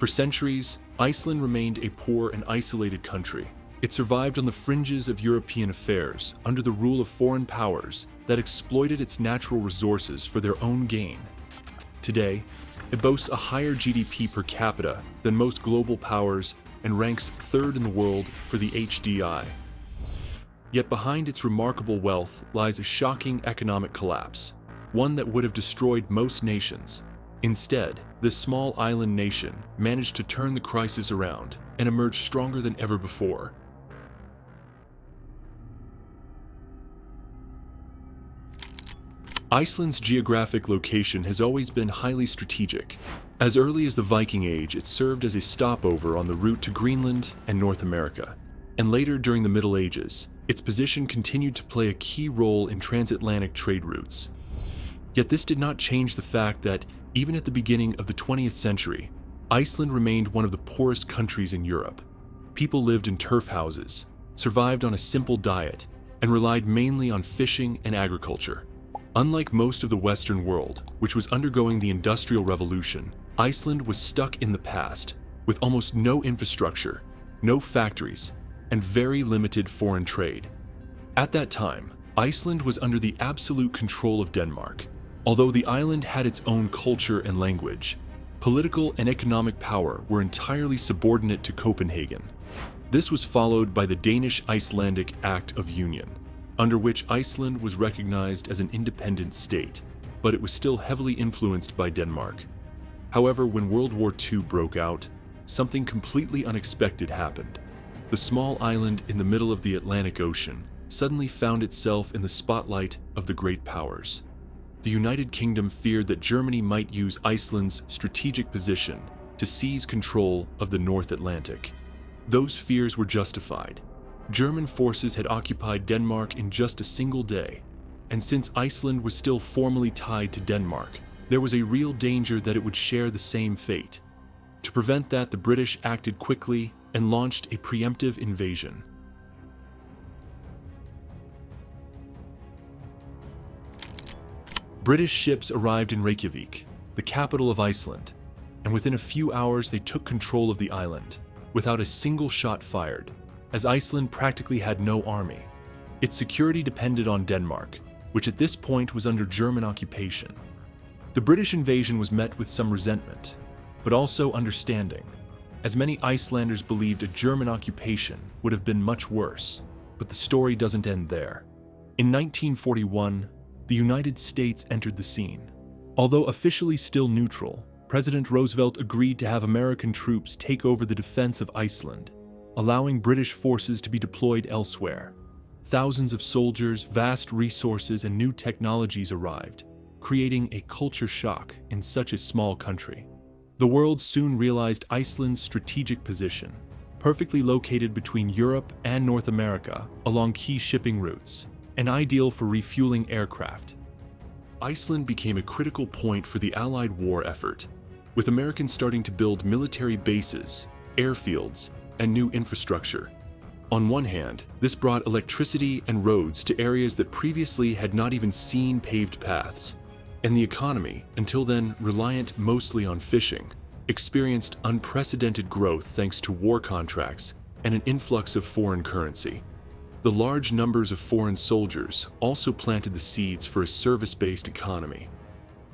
For centuries, Iceland remained a poor and isolated country. It survived on the fringes of European affairs under the rule of foreign powers that exploited its natural resources for their own gain. Today, it boasts a higher GDP per capita than most global powers and ranks third in the world for the HDI. Yet behind its remarkable wealth lies a shocking economic collapse, one that would have destroyed most nations. Instead, this small island nation managed to turn the crisis around and emerge stronger than ever before. Iceland's geographic location has always been highly strategic. As early as the Viking Age, it served as a stopover on the route to Greenland and North America. And later, during the Middle Ages, its position continued to play a key role in transatlantic trade routes. Yet this did not change the fact that, even at the beginning of the 20th century, Iceland remained one of the poorest countries in Europe. People lived in turf houses, survived on a simple diet, and relied mainly on fishing and agriculture. Unlike most of the Western world, which was undergoing the Industrial Revolution, Iceland was stuck in the past, with almost no infrastructure, no factories, and very limited foreign trade. At that time, Iceland was under the absolute control of Denmark. Although the island had its own culture and language, political and economic power were entirely subordinate to Copenhagen. This was followed by the Danish-Icelandic Act of Union, under which Iceland was recognized as an independent state, but it was still heavily influenced by Denmark. However, when World War II broke out, something completely unexpected happened. The small island in the middle of the Atlantic Ocean suddenly found itself in the spotlight of the great powers. The United Kingdom feared that Germany might use Iceland's strategic position to seize control of the North Atlantic. Those fears were justified. German forces had occupied Denmark in just a single day, and since Iceland was still formally tied to Denmark, there was a real danger that it would share the same fate. To prevent that, the British acted quickly and launched a preemptive invasion. British ships arrived in Reykjavik, the capital of Iceland, and within a few hours they took control of the island, without a single shot fired, as Iceland practically had no army. Its security depended on Denmark, which at this point was under German occupation. The British invasion was met with some resentment, but also understanding, as many Icelanders believed a German occupation would have been much worse. But the story doesn't end there. In 1941, the United States entered the scene. Although officially still neutral, President Roosevelt agreed to have American troops take over the defense of Iceland, allowing British forces to be deployed elsewhere. Thousands of soldiers, vast resources, and new technologies arrived, creating a culture shock in such a small country. The world soon realized Iceland's strategic position, perfectly located between Europe and North America along key shipping routes, and ideal for refueling aircraft. Iceland became a critical point for the Allied war effort, with Americans starting to build military bases, airfields, and new infrastructure. On one hand, this brought electricity and roads to areas that previously had not even seen paved paths, and the economy, until then reliant mostly on fishing, experienced unprecedented growth thanks to war contracts and an influx of foreign currency. The large numbers of foreign soldiers also planted the seeds for a service-based economy.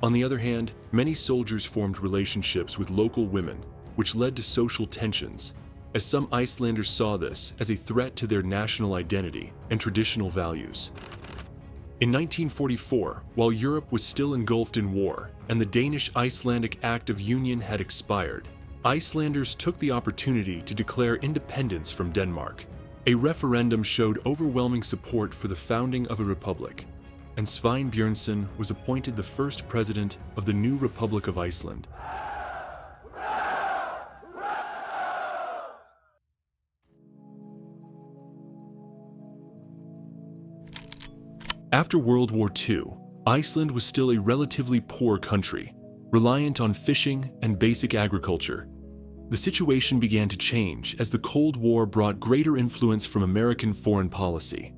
On the other hand, many soldiers formed relationships with local women, which led to social tensions, as some Icelanders saw this as a threat to their national identity and traditional values. In 1944, while Europe was still engulfed in war and the Danish-Icelandic Act of Union had expired, Icelanders took the opportunity to declare independence from Denmark. A referendum showed overwhelming support for the founding of a republic, and Svein Björnsson was appointed the first president of the new Republic of Iceland. After World War II, Iceland was still a relatively poor country, reliant on fishing and basic agriculture. The situation began to change as the Cold War brought greater influence from American foreign policy.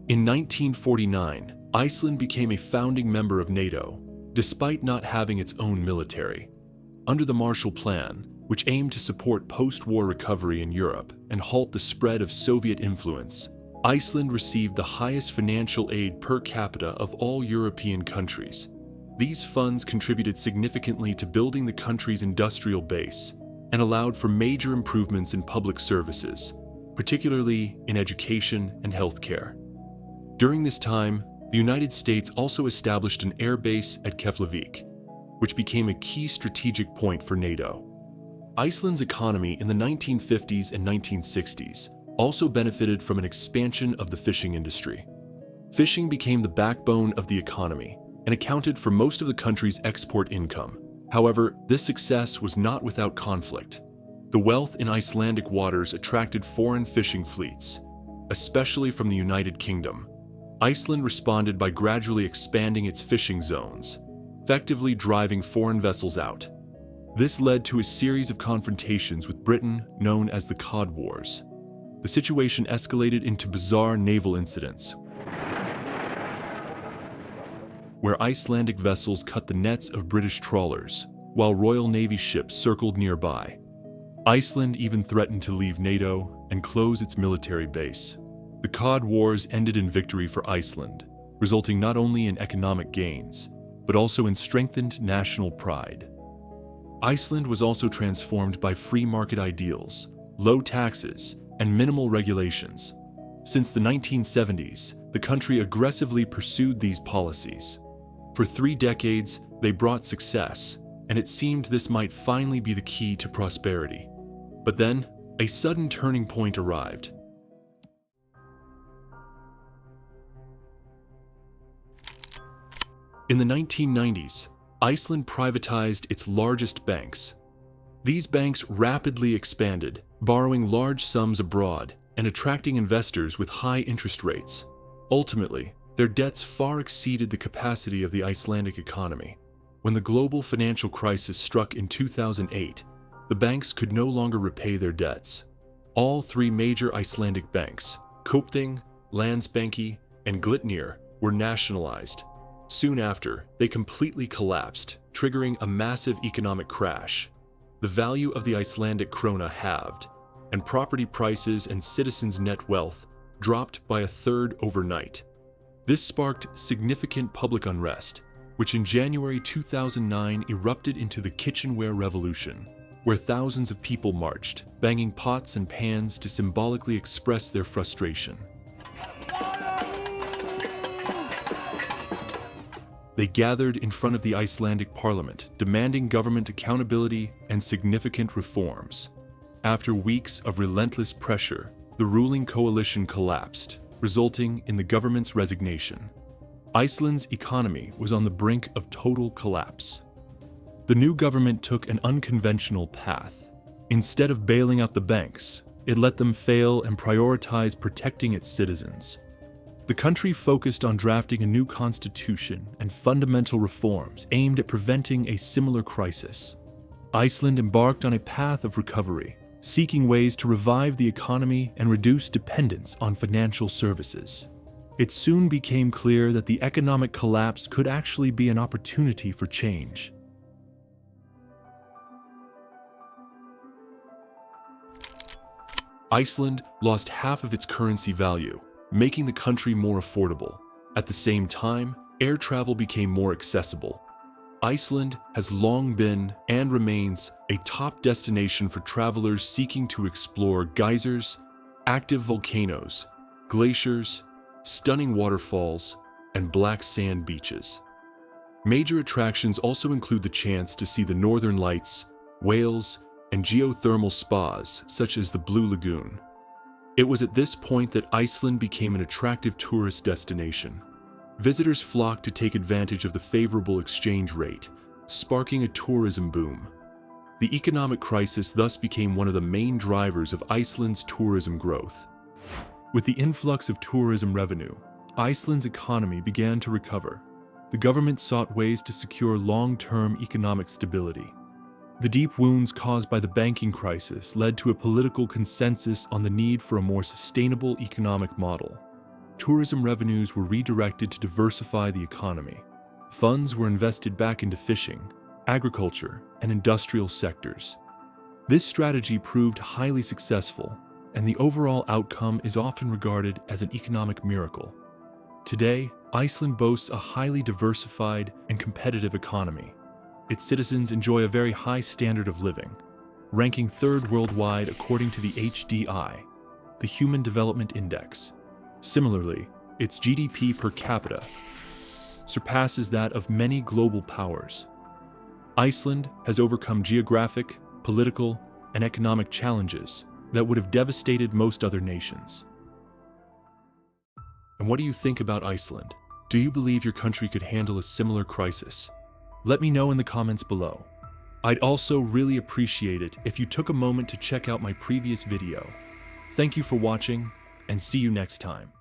In 1949, Iceland became a founding member of NATO, despite not having its own military. Under the Marshall Plan, which aimed to support post-war recovery in Europe and halt the spread of Soviet influence, Iceland received the highest financial aid per capita of all European countries. These funds contributed significantly to building the country's industrial base and allowed for major improvements in public services, particularly in education and healthcare. During this time, the United States also established an air base at Keflavik, which became a key strategic point for NATO. Iceland's economy in the 1950s and 1960s also benefited from an expansion of the fishing industry. Fishing became the backbone of the economy and accounted for most of the country's export income. However, this success was not without conflict. The wealth in Icelandic waters attracted foreign fishing fleets, especially from the United Kingdom. Iceland responded by gradually expanding its fishing zones, effectively driving foreign vessels out. This led to a series of confrontations with Britain known as the Cod Wars. The situation escalated into bizarre naval incidents, where Icelandic vessels cut the nets of British trawlers, while Royal Navy ships circled nearby. Iceland even threatened to leave NATO and close its military base. The Cod Wars ended in victory for Iceland, resulting not only in economic gains, but also in strengthened national pride. Iceland was also transformed by free market ideals, low taxes, and minimal regulations. Since the 1970s, the country aggressively pursued these policies. For 3 decades, they brought success, and it seemed this might finally be the key to prosperity. But then, a sudden turning point arrived. In the 1990s, Iceland privatized its largest banks. These banks rapidly expanded, borrowing large sums abroad and attracting investors with high interest rates. Ultimately, their debts far exceeded the capacity of the Icelandic economy. When the global financial crisis struck in 2008, the banks could no longer repay their debts. All 3 major Icelandic banks, Kaupthing, Landsbanki, and Glitnir, were nationalized. Soon after, they completely collapsed, triggering a massive economic crash. The value of the Icelandic krona halved, and property prices and citizens' net wealth dropped by 1/3 overnight. This sparked significant public unrest, which in January 2009 erupted into the Kitchenware Revolution, where thousands of people marched, banging pots and pans to symbolically express their frustration. They gathered in front of the Icelandic parliament, demanding government accountability and significant reforms. After weeks of relentless pressure, the ruling coalition collapsed, resulting in the government's resignation. Iceland's economy was on the brink of total collapse. The new government took an unconventional path. Instead of bailing out the banks, it let them fail and prioritized protecting its citizens. The country focused on drafting a new constitution and fundamental reforms aimed at preventing a similar crisis. Iceland embarked on a path of recovery, seeking ways to revive the economy and reduce dependence on financial services. It soon became clear that the economic collapse could actually be an opportunity for change. Iceland lost half of its currency value, making the country more affordable. At the same time, air travel became more accessible. Iceland has long been and remains a top destination for travelers seeking to explore geysers, active volcanoes, glaciers, stunning waterfalls, and black sand beaches. Major attractions also include the chance to see the northern lights, whales, and geothermal spas such as the Blue Lagoon. It was at this point that Iceland became an attractive tourist destination. Visitors flocked to take advantage of the favorable exchange rate, sparking a tourism boom. The economic crisis thus became one of the main drivers of Iceland's tourism growth. With the influx of tourism revenue, Iceland's economy began to recover. The government sought ways to secure long-term economic stability. The deep wounds caused by the banking crisis led to a political consensus on the need for a more sustainable economic model. Tourism revenues were redirected to diversify the economy. Funds were invested back into fishing, agriculture, and industrial sectors. This strategy proved highly successful, and the overall outcome is often regarded as an economic miracle. Today, Iceland boasts a highly diversified and competitive economy. Its citizens enjoy a very high standard of living, ranking third worldwide according to the HDI, the Human Development Index. Similarly, its GDP per capita surpasses that of many global powers. Iceland has overcome geographic, political, and economic challenges that would have devastated most other nations. And what do you think about Iceland? Do you believe your country could handle a similar crisis? Let me know in the comments below. I'd also really appreciate it if you took a moment to check out my previous video. Thank you for watching, and see you next time.